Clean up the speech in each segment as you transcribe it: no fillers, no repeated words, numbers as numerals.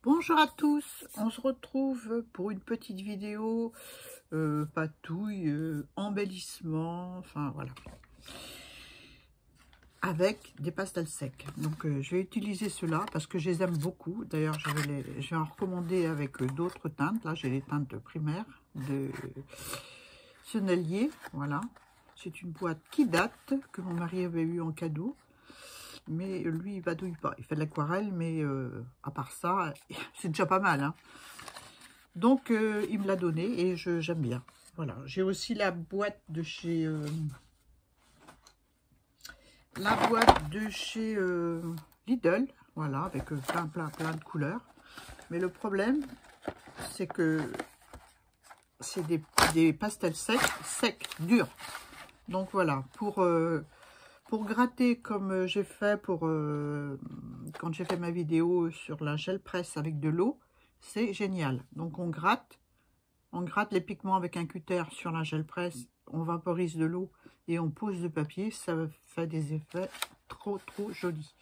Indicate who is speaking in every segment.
Speaker 1: Bonjour à tous, on se retrouve pour une petite vidéo patouille, embellissement, enfin voilà, avec des pastels secs. Donc je vais utiliser ceux-là parce que je les aime beaucoup. D'ailleurs je vais en recommander avec d'autres teintes. Là j'ai les teintes primaires de Sennelier, voilà. C'est une boîte qui date, que mon mari avait eu en cadeau. Mais lui, il vadouille pas. Il fait de l'aquarelle, mais à part ça, c'est déjà pas mal. Hein. Donc, il me l'a donné et j'aime bien. Voilà. J'ai aussi la boîte de chez... Lidl. Voilà, avec plein de couleurs. Mais le problème, c'est que c'est des pastels secs, durs. Donc, voilà. Pour gratter comme j'ai fait quand j'ai fait ma vidéo sur la gel presse avec de l'eau, c'est génial. Donc on gratte les pigments avec un cutter sur la gel presse, on vaporise de l'eau et on pose le papier, ça fait des effets trop jolis.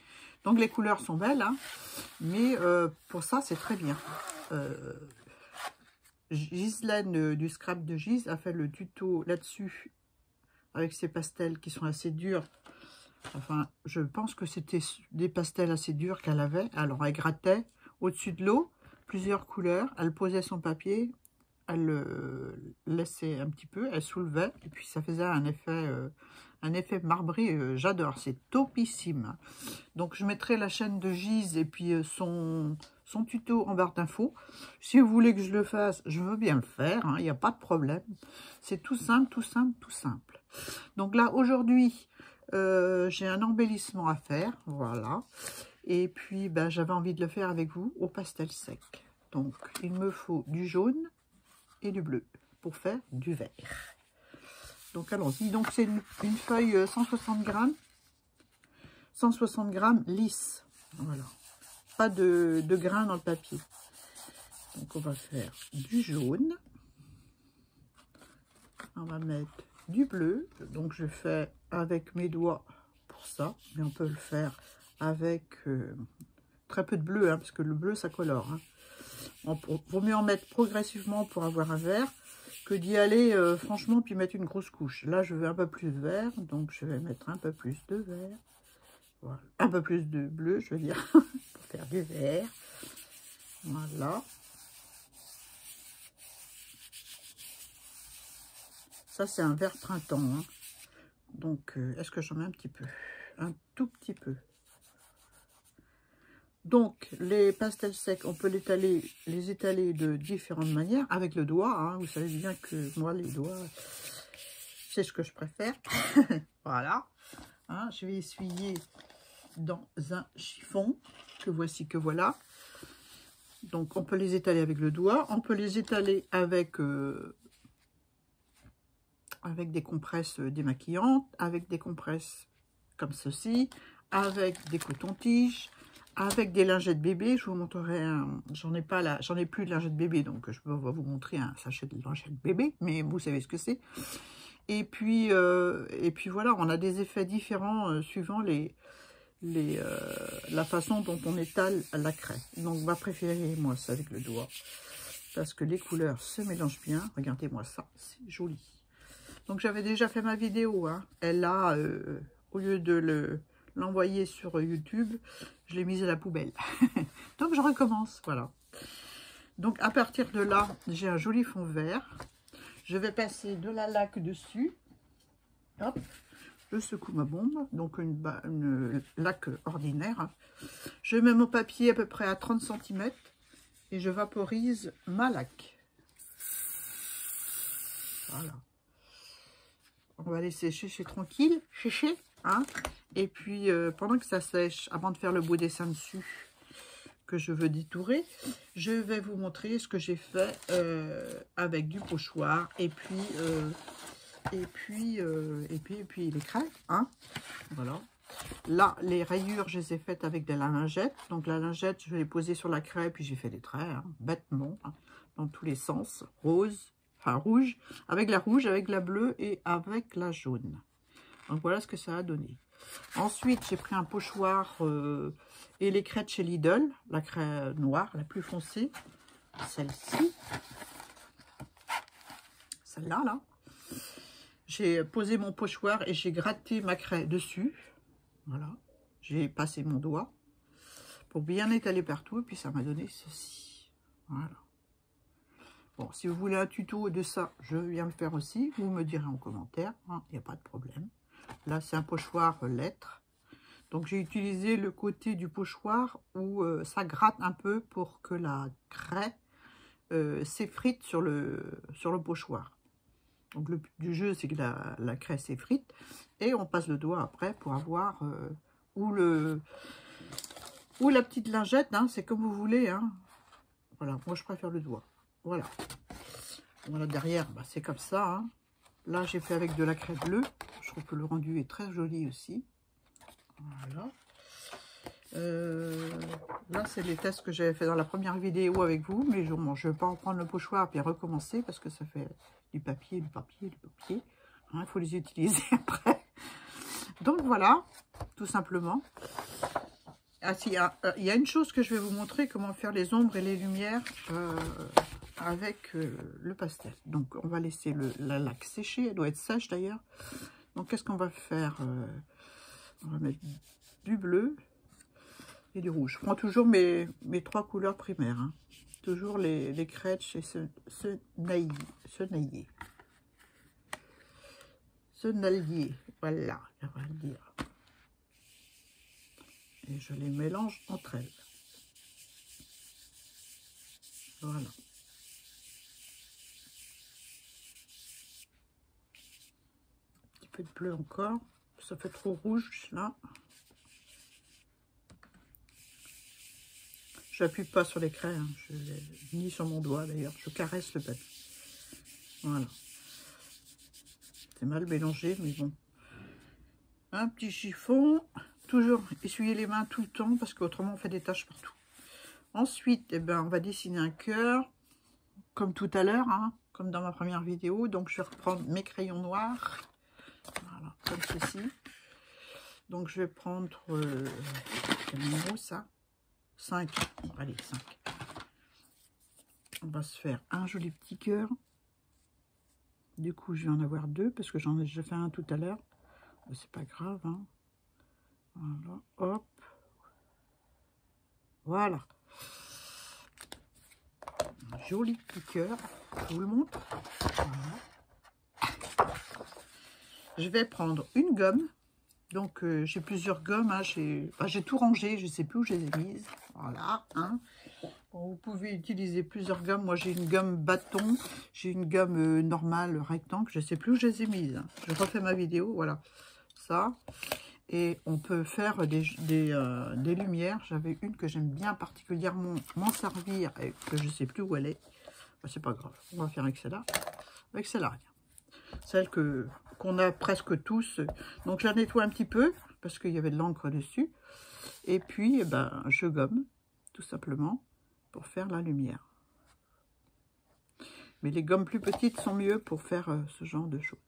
Speaker 1: Donc les couleurs sont belles, hein, mais pour ça c'est très bien. Ghislaine du scrap de Gise a fait le tuto là-dessus avec ces pastels qui sont assez durs. Enfin, je pense que c'était des pastels assez durs qu'elle avait. Alors, elle grattait au-dessus de l'eau, plusieurs couleurs. Elle posait son papier, elle le laissait un petit peu, elle soulevait. Et puis, ça faisait un effet marbré. J'adore, c'est topissime. Donc, je mettrai la chaîne de Gise et puis son tuto en barre d'infos. Si vous voulez que je le fasse, je veux bien le faire. Il n'y a pas de problème. C'est tout simple, tout simple, tout simple. Donc là, aujourd'hui... j'ai un embellissement à faire, voilà. Et puis, ben, j'avais envie de le faire avec vous au pastel sec. Donc, il me faut du jaune et du bleu pour faire du vert. Donc, allons-y. Donc, c'est une feuille 160 grammes. 160 grammes lisse. Voilà. Pas de grains dans le papier. Donc, on va faire du jaune. On va mettre du bleu. Donc, je fais avec mes doigts pour ça. Mais on peut le faire avec très peu de bleu, hein, parce que le bleu, ça colore. Hein. Vaut mieux en mettre progressivement pour avoir un vert que d'y aller, franchement, puis mettre une grosse couche. Là, je veux un peu plus de vert, donc je vais mettre un peu plus de vert. Voilà. Un peu plus de bleu, je veux dire, pour faire du vert. Voilà. Ça, c'est un vert printemps. Hein. Donc, est-ce que j'en mets un petit peu? Un tout petit peu. Donc, les pastels secs, on peut les étaler de différentes manières, avec le doigt. Hein. Vous savez bien que moi, les doigts, c'est ce que je préfère. Voilà. Hein, je vais essuyer dans un chiffon, que voici, que voilà. Donc, on peut les étaler avec le doigt. On peut les étaler avec des compresses démaquillantes, avec des compresses comme ceci, avec des cotons-tiges, avec des lingettes bébé. Je vous montrerai j'en ai plus de lingettes bébé, donc je vais vous montrer un sachet de lingettes bébé, mais vous savez ce que c'est. Et puis voilà, on a des effets différents suivant la façon dont on étale la craie. Donc ma préférée, moi, c'est avec le doigt, parce que les couleurs se mélangent bien. Regardez-moi ça, c'est joli. Donc j'avais déjà fait ma vidéo, hein. Elle a, au lieu de l'envoyer sur YouTube, je l'ai mise à la poubelle. Donc je recommence, voilà. Donc à partir de là, j'ai un joli fond vert. Je vais passer de la laque dessus. Hop, je secoue ma bombe, donc une laque ordinaire. Je mets mon papier à peu près à 30 cm et je vaporise ma laque. Voilà. On va laisser sécher tranquille, sécher, hein. Et puis, pendant que ça sèche, avant de faire le beau dessin dessus, que je veux détourer, je vais vous montrer ce que j'ai fait avec du pochoir, et puis les craies, hein. Voilà. Là, les rayures, je les ai faites avec de la lingette. Donc, la lingette, je l'ai posée sur la craie, puis j'ai fait des traits, hein, bêtement, hein, dans tous les sens, rose, enfin rouge, avec la bleue et avec la jaune. Donc voilà ce que ça a donné. Ensuite, j'ai pris un pochoir et les craies de chez Lidl, la craie noire, la plus foncée, celle-ci, celle-là, là. J'ai posé mon pochoir et j'ai gratté ma craie dessus, voilà. J'ai passé mon doigt pour bien étaler partout et puis ça m'a donné ceci, voilà. Bon, si vous voulez un tuto de ça, je viens le faire aussi, vous me direz en commentaire, hein, il n'y a pas de problème. Là, c'est un pochoir lettres. Donc, j'ai utilisé le côté du pochoir où ça gratte un peu pour que la craie s'effrite sur le pochoir. Donc, le but du jeu, c'est que la craie s'effrite. Et on passe le doigt après pour avoir ou la petite lingette, hein, c'est comme vous voulez. Hein. Voilà, moi, je préfère le doigt. Voilà. Voilà, derrière, bah, c'est comme ça. Hein. Là, j'ai fait avec de la craie bleue. Je trouve que le rendu est très joli aussi. Voilà. Là, c'est les tests que j'avais fait dans la première vidéo avec vous. Mais je ne vais pas reprendre le pochoir et recommencer parce que ça fait du papier, du papier, du papier. Il faut les utiliser après. Donc, voilà, tout simplement. Ah, si, il y a une chose que je vais vous montrer, comment faire les ombres et les lumières avec le pastel. Donc, on va laisser la laque sécher. Elle doit être sèche d'ailleurs. Donc, qu'est-ce qu'on va faire? On va mettre du bleu et du rouge. Je prends toujours mes trois couleurs primaires. Hein. Toujours les crêtes chez Senaillé. Voilà, on va le dire. Et je les mélange entre elles. Voilà. Un petit peu de bleu encore. Ça fait trop rouge là. Je n'appuie pas sur les craies, hein. Ni sur mon doigt d'ailleurs. Je caresse le papier. Voilà. C'est mal mélangé, mais bon. Un petit chiffon. Toujours essuyer les mains tout le temps parce qu'autrement on fait des taches partout. Ensuite, eh ben, on va dessiner un cœur comme tout à l'heure, hein, comme dans ma première vidéo. Donc je vais reprendre mes crayons noirs. Voilà, comme ceci. Donc je vais prendre quel numéro ça? 5. Allez, 5. On va se faire un joli petit cœur. Du coup, je vais en avoir 2 parce que j'en ai déjà fait un tout à l'heure. C'est pas grave. Hein. Voilà, hop. Voilà. Un joli petit cœur. Je vous le montre. Voilà. Je vais prendre une gomme. Donc, j'ai plusieurs gommes. Hein. J'ai tout rangé. Je ne sais plus où je les ai mises. Voilà. Hein. Bon, vous pouvez utiliser plusieurs gommes. Moi, j'ai une gomme bâton. J'ai une gomme normale, rectangle. Je ne sais plus où je les ai mises. Hein. Je refais ma vidéo. Voilà. Ça. Et on peut faire des lumières. J'avais une que j'aime bien particulièrement m'en servir. Et que je ne sais plus où elle est. Ben, c'est pas grave. On va faire avec celle-là. Avec celle-là. Celle qu'on a presque tous. Donc, je la nettoie un petit peu. Parce qu'il y avait de l'encre dessus. Et puis, eh ben, je gomme. Tout simplement. Pour faire la lumière. Mais les gommes plus petites sont mieux pour faire ce genre de choses.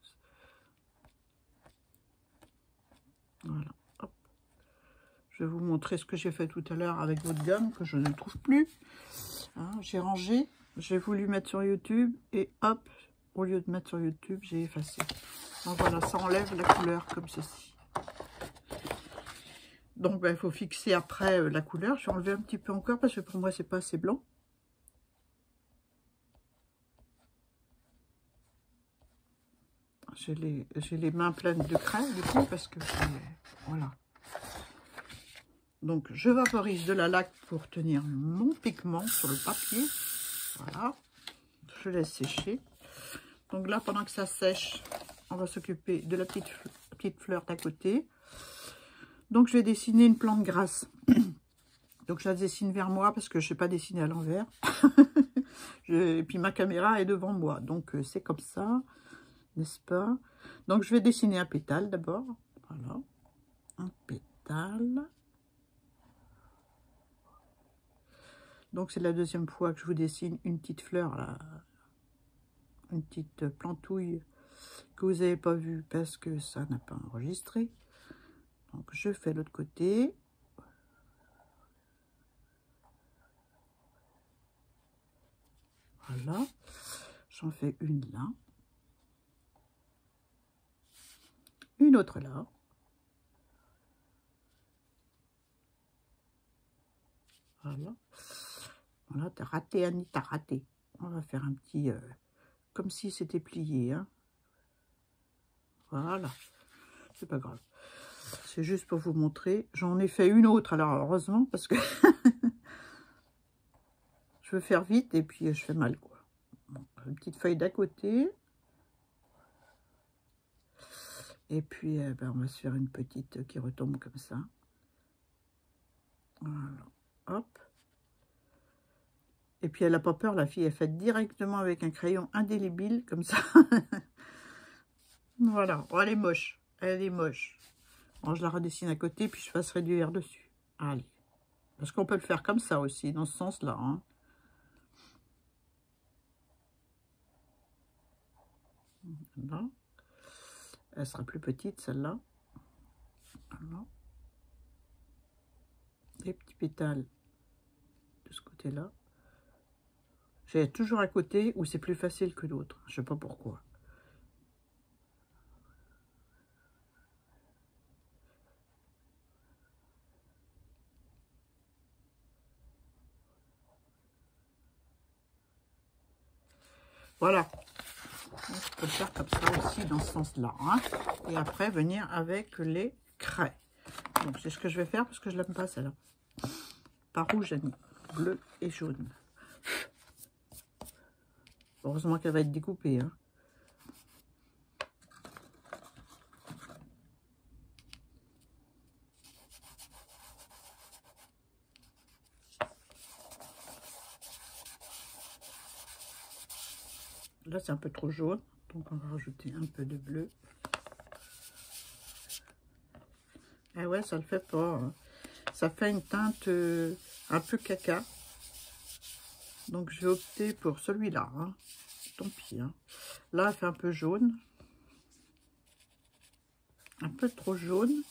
Speaker 1: Voilà. Hop. Je vais vous montrer ce que j'ai fait tout à l'heure avec votre gomme que je ne trouve plus. Hein, j'ai rangé. J'ai voulu mettre sur YouTube et hop, au lieu de mettre sur YouTube, j'ai effacé. Donc voilà, ça enlève la couleur comme ceci. Donc ben, il faut fixer après la couleur. Je vais enlever un petit peu encore parce que pour moi c'est pas assez blanc. J'ai les mains pleines de craie du coup parce que voilà. Donc je vaporise de la laque pour tenir mon pigment sur le papier. Voilà. Je laisse sécher. Donc là pendant que ça sèche, on va s'occuper de la petite fleur d'à côté. Donc je vais dessiner une plante grasse. Donc je la dessine vers moi parce que je ne sais pas dessiner à l'envers. Et puis ma caméra est devant moi. Donc c'est comme ça. N'est-ce pas? Donc, je vais dessiner un pétale d'abord. Voilà. Un pétale. Donc, c'est la deuxième fois que je vous dessine une petite fleur, là. Une petite plantouille que vous n'avez pas vue parce que ça n'a pas enregistré. Donc je fais l'autre côté. Voilà, j'en fais une là, une autre là. Voilà, voilà, t'as raté Annie, t'as raté. On va faire un petit, comme si c'était plié, hein. Voilà, c'est pas grave. C'est juste pour vous montrer. J'en ai fait une autre, alors heureusement, parce que je veux faire vite et puis je fais mal, quoi. Bon, une petite feuille d'à côté. Et puis, ben, on va se faire une petite qui retombe comme ça. Voilà, hop. Et puis, elle n'a pas peur, la fille, elle fait directement avec un crayon indélébile, comme ça. Voilà, oh, elle est moche. Elle est moche. Bon, je la redessine à côté, puis je passerai du vert dessus. Allez. Parce qu'on peut le faire comme ça aussi, dans ce sens-là, hein. Voilà. Elle sera plus petite, celle-là. Voilà. Les petits pétales de ce côté-là. J'ai toujours un côté où c'est plus facile que l'autre. Je sais pas pourquoi. Voilà. On peut le faire comme ça aussi, dans ce sens-là, hein. Et après, venir avec les craies. Donc, c'est ce que je vais faire parce que je l'aime pas, celle-là. Pas rouge, Annie. Bleu et jaune. Heureusement qu'elle va être découpée, hein. Là, c'est un peu trop jaune. Donc, on va rajouter un peu de bleu. Ah ouais, ça le fait pas, hein. Ça fait une teinte un peu caca. Donc, je vais opter pour celui-là, hein. Tant pis, hein. Là, elle fait un peu jaune. Un peu trop jaune.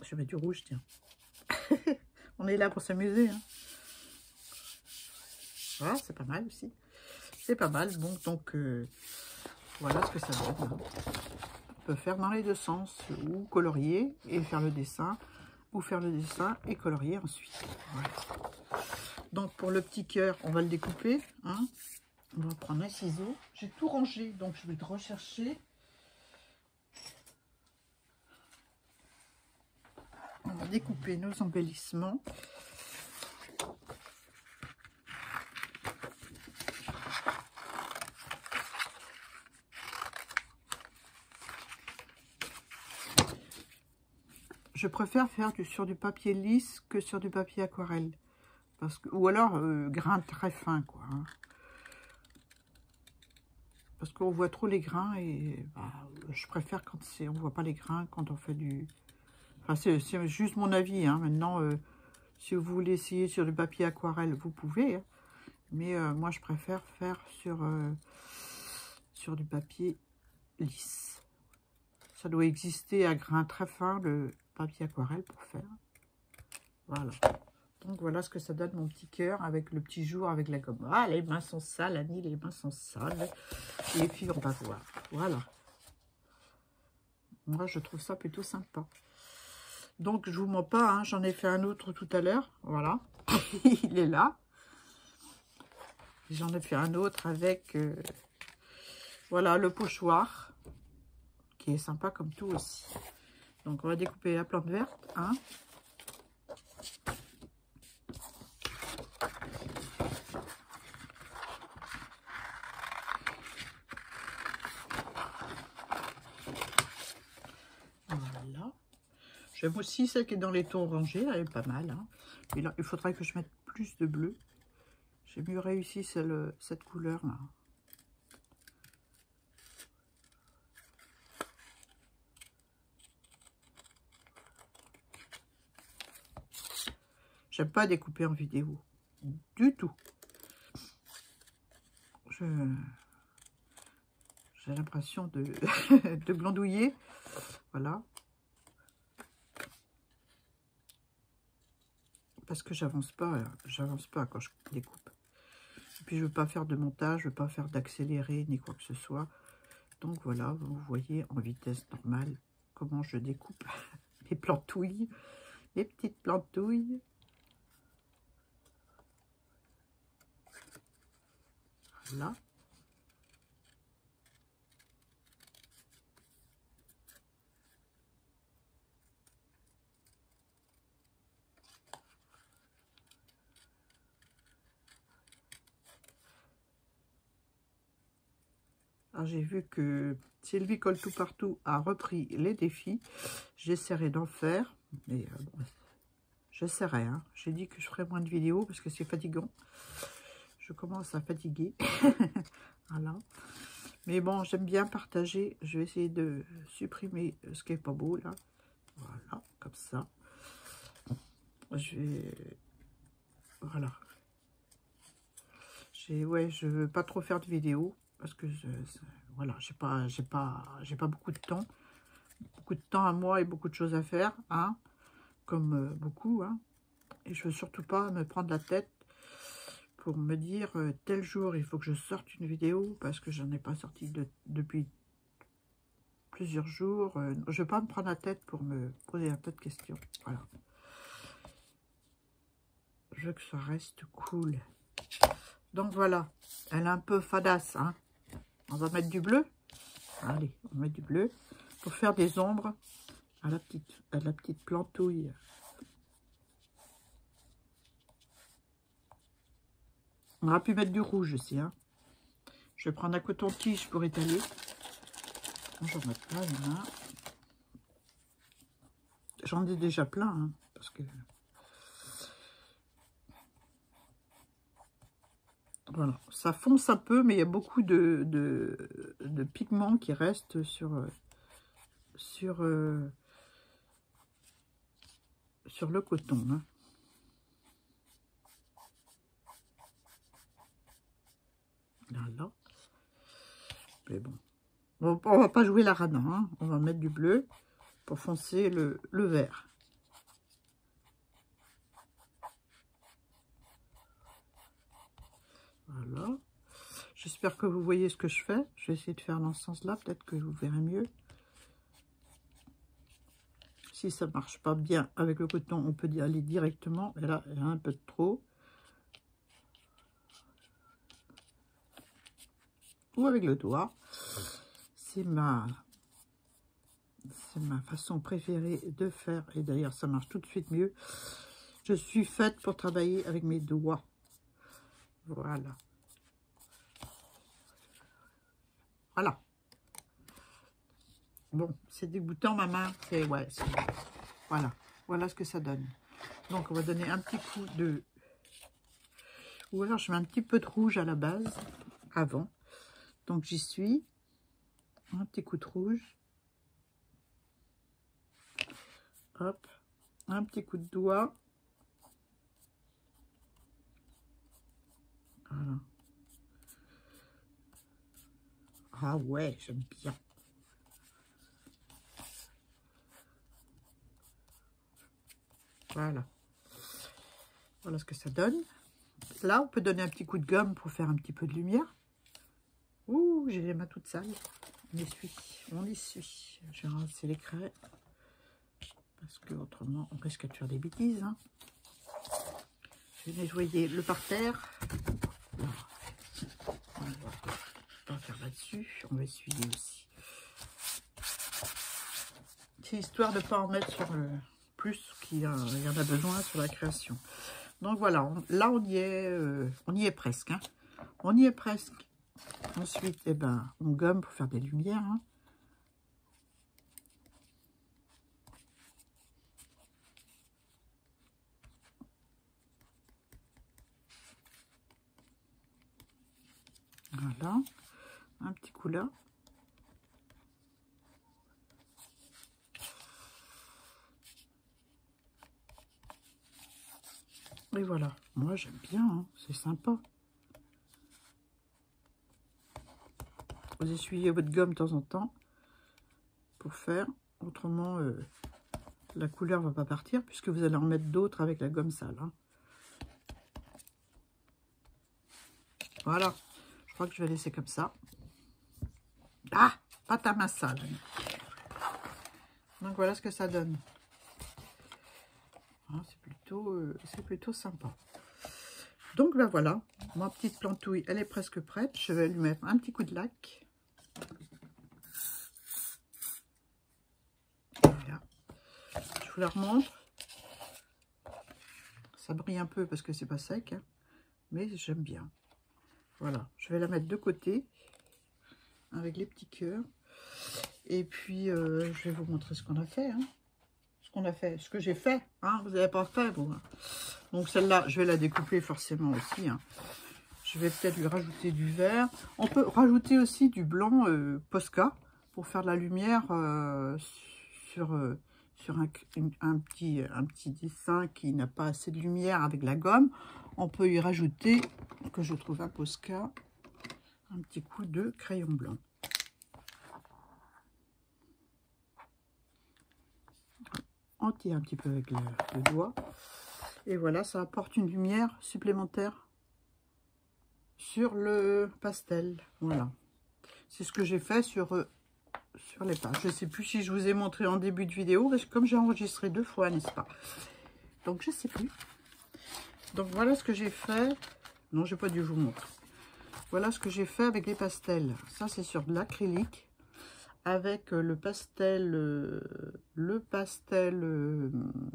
Speaker 1: Je vais mettre du rouge, tiens. On est là pour s'amuser, hein. Voilà, c'est pas mal aussi. C'est pas mal. Bon, donc, voilà ce que ça donne, hein. On peut faire dans les deux sens, ou colorier et faire le dessin, ou faire le dessin et colorier ensuite. Voilà. Donc, pour le petit cœur, on va le découper, hein. On va prendre un ciseau. J'ai tout rangé, donc je vais te rechercher. On va découper nos embellissements. Je préfère faire sur du papier lisse que sur du papier aquarelle. Parce que, ou alors grain très fin, quoi, hein. Parce qu'on voit trop les grains et bah, je préfère quand on voit pas les grains quand on fait du... Enfin, c'est juste mon avis, hein. Maintenant, si vous voulez essayer sur du papier aquarelle, vous pouvez, hein. Mais moi, je préfère faire sur du papier lisse. Ça doit exister à grain très fin, le papier aquarelle pour faire. Voilà. Donc, voilà ce que ça donne, mon petit cœur, avec le petit jour, avec la gomme. Ah, les mains sont sales, Annie, les mains sont sales. Les filles, on va voir. Voilà. Moi, je trouve ça plutôt sympa. Donc, je vous mens pas, hein, j'en ai fait un autre tout à l'heure. Voilà. Il est là. J'en ai fait un autre avec, voilà, le pochoir, qui est sympa comme tout aussi. Donc, on va découper la plante verte, hein. Voilà. J'aime aussi celle qui est dans les tons orangés, elle est pas mal, hein. Et là, il faudrait que je mette plus de bleu. J'ai mieux réussi cette couleur-là. J'aime pas découper en vidéo. Du tout. J'ai l'impression de, de glandouiller. Voilà. Parce que j'avance pas quand je découpe. Et puis je veux pas faire de montage, je veux pas faire d'accéléré ni quoi que ce soit. Donc voilà, vous voyez en vitesse normale comment je découpe les plantouilles, les petites plantouilles. Voilà. J'ai vu que Sylvie Colle Tout Partout a repris les défis. J'essaierai d'en faire, mais bon, j'essaierai. Hein. J'ai dit que je ferai moins de vidéos parce que c'est fatigant. Je commence à fatiguer. Voilà. Mais bon, j'aime bien partager. Je vais essayer de supprimer ce qui n'est pas beau, là. Voilà, comme ça. Je vais... Voilà. Ouais, je veux pas trop faire de vidéos parce que voilà, j'ai pas beaucoup de temps. Beaucoup de temps à moi et beaucoup de choses à faire, hein, comme beaucoup, hein. Et je veux surtout pas me prendre la tête pour me dire tel jour il faut que je sorte une vidéo parce que j'en ai pas sorti depuis plusieurs jours. Je veux pas me prendre la tête pour me poser un tas de questions. Voilà. Je veux que ça reste cool. Donc voilà, elle est un peu fadasse, hein. On va mettre du bleu. Allez, on met du bleu pour faire des ombres à la petite plantouille. On aurait pu mettre du rouge aussi, hein. Je vais prendre un coton-tige pour étaler. J'en ai plein, il y en a. J'en ai déjà plein, hein, parce que... Voilà, ça fonce un peu, mais il y a beaucoup de pigments qui restent sur le coton. Hein. Voilà. Mais bon, on va pas jouer la radin, hein. On va mettre du bleu pour foncer le vert. Voilà. J'espère que vous voyez ce que je fais. Je vais essayer de faire dans ce sens-là. Peut-être que vous verrez mieux. Si ça ne marche pas bien avec le coton, on peut y aller directement. Et là, il y a un peu de trop. Ou avec le doigt. C'est ma façon préférée de faire. Et d'ailleurs, ça marche tout de suite mieux. Je suis faite pour travailler avec mes doigts. Voilà. Voilà. Bon, c'est dégoûtant ma main. Ouais, voilà. Voilà ce que ça donne. Donc, on va donner un petit coup de... Ou alors, je mets un petit peu de rouge à la base, avant. Donc, j'y suis. Un petit coup de rouge. Hop. Un petit coup de doigt. Voilà. Ah ouais, j'aime bien. Voilà. Voilà ce que ça donne. Là, on peut donner un petit coup de gomme pour faire un petit peu de lumière. Ouh, j'ai les mains toutes sales. On essuie. Je vais rincer les craies. Parce que autrement, on risque de faire des bêtises. Hein. Je vais nettoyer le parterre. On va pas faire là-dessus. On va essuyer aussi. C'est histoire de ne pas en mettre sur le plus qu'il y en a besoin sur la création. Donc voilà, là on y est presque. Hein. On y est presque. Ensuite, eh ben, on gomme pour faire des lumières. Hein. Voilà, un petit coup là. Et voilà, moi j'aime bien, hein. C'est sympa. Vous essuyez votre gomme de temps en temps pour faire. Autrement, la couleur va pas partir puisque vous allez en mettre d'autres avec la gomme sale. Hein. Voilà. Je crois que je vais laisser comme ça. Ah, pas ta main sale. Donc voilà ce que ça donne. Ah, c'est plutôt sympa. Donc ben voilà, ma petite plantouille, elle est presque prête. Je vais lui mettre un petit coup de lac. Voilà. Je vous la remontre. Ça brille un peu parce que c'est pas sec, hein, mais j'aime bien. Voilà, je vais la mettre de côté avec les petits cœurs. Et puis je vais vous montrer ce qu'on a fait. Hein. Ce que j'ai fait. Hein, vous n'avez pas fait, vous. Hein. Donc celle-là, je vais la découper forcément aussi. Hein. Je vais peut-être lui rajouter du vert. On peut rajouter aussi du blanc Posca pour faire de la lumière sur un petit dessin qui n'a pas assez de lumière avec la gomme. On peut y rajouter, que je trouve un Posca, un petit coup de crayon blanc. On tire un petit peu avec le doigt. Et voilà, ça apporte une lumière supplémentaire sur le pastel. Voilà. C'est ce que j'ai fait sur les pages. Je ne sais plus si je vous ai montré en début de vidéo, parce que comme j'ai enregistré 2 fois, n'est-ce pas? Donc, je ne sais plus. Donc, voilà ce que j'ai fait. Non, j'ai pas dû vous montrer. Voilà ce que j'ai fait avec les pastels. Ça, c'est sur de l'acrylique. Avec le pastel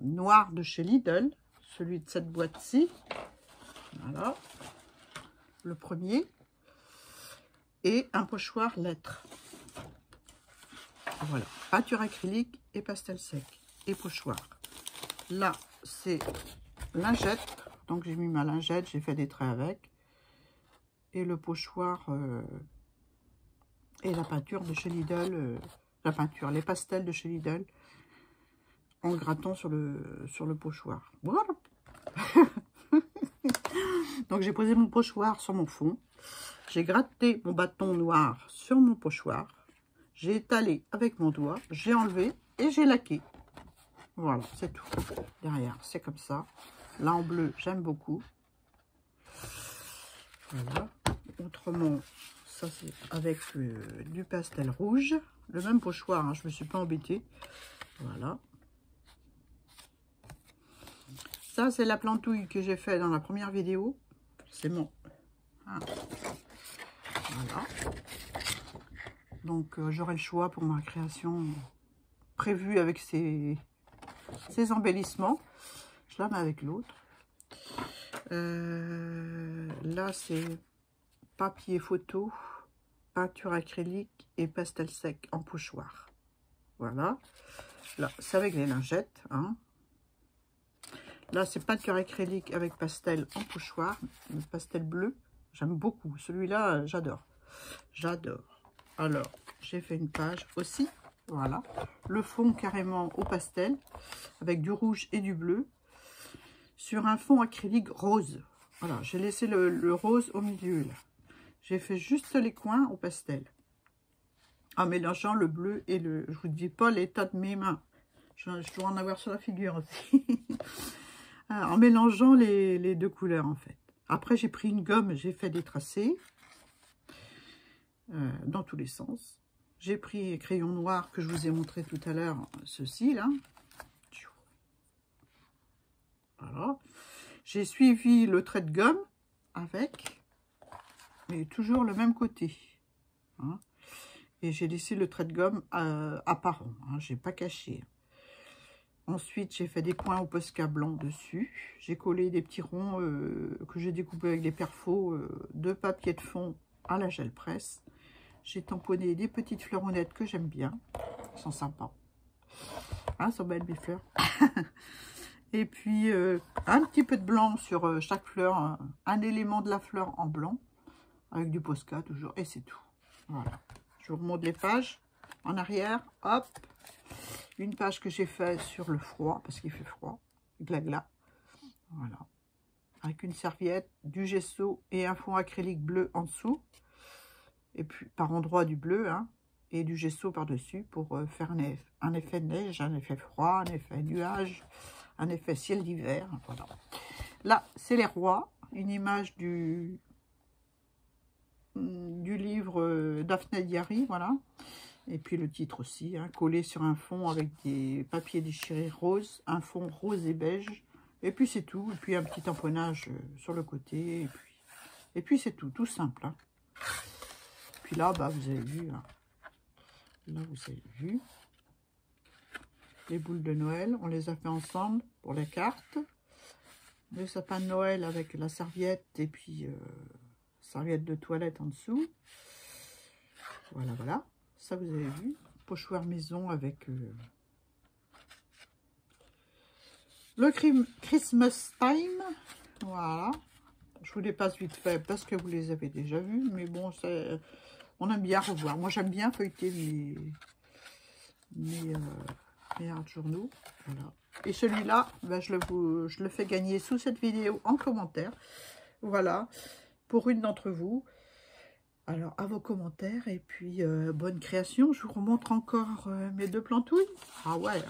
Speaker 1: noir de chez Lidl, celui de cette boîte-ci. Voilà, le premier. Et un pochoir lettres. Voilà, peinture acrylique et pastel sec et pochoir. Là, c'est lingette. Donc, j'ai mis ma lingette, j'ai fait des traits avec. Et le pochoir... et la peinture de chez Lidl, les pastels de chez Lidl, en grattant sur le pochoir. Voilà. Donc j'ai posé mon pochoir sur mon fond. J'ai gratté mon bâton noir sur mon pochoir. J'ai étalé avec mon doigt. J'ai enlevé et j'ai laqué. Voilà, c'est tout. Derrière, c'est comme ça. Là en bleu, j'aime beaucoup. Voilà. Autrement... Ça, c'est avec du pastel rouge. Le même pochoir, hein, je ne me suis pas embêtée. Voilà. Ça, c'est la plantouille que j'ai fait dans la première vidéo. Forcément. Hein. Voilà. Donc, j'aurai le choix pour ma création prévue avec ces embellissements. Je la mets avec l'autre. Là, c'est... papier photo, peinture acrylique et pastel sec en pochoir. Voilà. Là, c'est avec les lingettes. Hein. Là, c'est peinture acrylique avec pastel en pochoir. Le pastel bleu, j'aime beaucoup. Celui-là, j'adore. J'adore. Alors, j'ai fait une page aussi. Voilà. Le fond carrément au pastel avec du rouge et du bleu sur un fond acrylique rose. Voilà, j'ai laissé le rose au milieu là. J'ai fait juste les coins au pastel. En mélangeant le bleu et le... Je vous dis pas l'état de mes mains. Je dois en avoir sur la figure aussi. En mélangeant les 2 couleurs en fait. Après j'ai pris une gomme, j'ai fait des tracés. Dans tous les sens. J'ai pris crayon noir que je vous ai montré tout à l'heure. Ceci là. Voilà. J'ai suivi le trait de gomme avec... mais toujours le même côté. Hein. Et j'ai laissé le trait de gomme apparent. Hein, j'ai pas caché. Ensuite, j'ai fait des coins au Posca blanc dessus. J'ai collé des petits ronds que j'ai découpés avec des perfos de papier de fond à la gel presse. J'ai tamponné des petites fleuronnettes que j'aime bien. Elles sont sympas. Hein, elles sont belles mes fleurs. Et puis, un petit peu de blanc sur chaque fleur. Un élément de la fleur en blanc. Avec du Posca toujours, et c'est tout. Voilà. Je vous remonte les pages en arrière. Hop. Une page que j'ai fait sur le froid, parce qu'il fait froid. Gla-gla. Voilà. Avec une serviette, du gesso et un fond acrylique bleu en dessous. et puis par endroits du bleu, hein, et du gesso par-dessus pour faire un effet neige, un effet froid, un effet nuage, un effet ciel d'hiver. Voilà. Là, c'est les rois, une image du livre Daphné Diary, voilà. Et puis le titre aussi, hein, collé sur un fond avec des papiers déchirés roses, un fond rose et beige. Et puis c'est tout. Et puis un petit tamponnage sur le côté. Et puis c'est tout, tout simple. Hein. Puis là, bah, vous avez vu, hein, là vous avez vu les boules de Noël. On les a fait ensemble pour les cartes. Le sapin de Noël avec la serviette et puis serviette de toilette en dessous. Voilà, voilà. Ça, vous avez vu. Pochoir maison avec le Christmas Time. Voilà. Je vous les passe vite fait parce que vous les avez déjà vus. Mais bon, on aime bien revoir. Moi, j'aime bien feuilleter mes art journaux. Voilà. Et celui-là, ben, je le fais gagner sous cette vidéo en commentaire. Voilà. Pour une d'entre vous. Alors, à vos commentaires, et puis bonne création. Je vous remontre encore mes deux plantouilles. Ah ouais.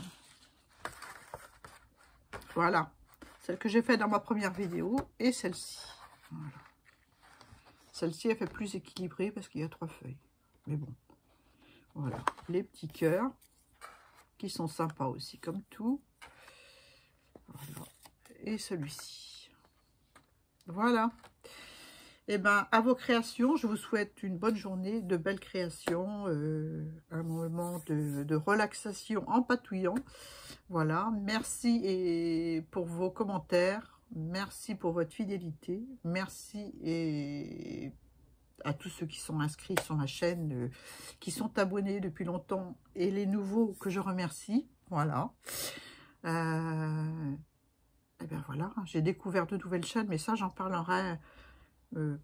Speaker 1: Voilà. Celle que j'ai faite dans ma première vidéo, et celle-ci. Voilà. Celle-ci, elle fait plus équilibrée parce qu'il y a 3 feuilles. Mais bon. Voilà. Les petits cœurs, qui sont sympas aussi, comme tout. Voilà. Et celui-ci. Voilà. Et bien, à vos créations, je vous souhaite une bonne journée, de belles créations, un moment de relaxation en patouillant. Voilà, merci pour vos commentaires, merci pour votre fidélité, merci à tous ceux qui sont inscrits sur ma chaîne, qui sont abonnés depuis longtemps, et les nouveaux que je remercie. Voilà. Et bien voilà, j'ai découvert de nouvelles chaînes, mais ça, j'en parlerai...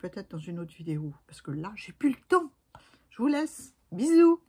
Speaker 1: peut-être dans une autre vidéo, parce que là, j'ai plus le temps. Je vous laisse. Bisous.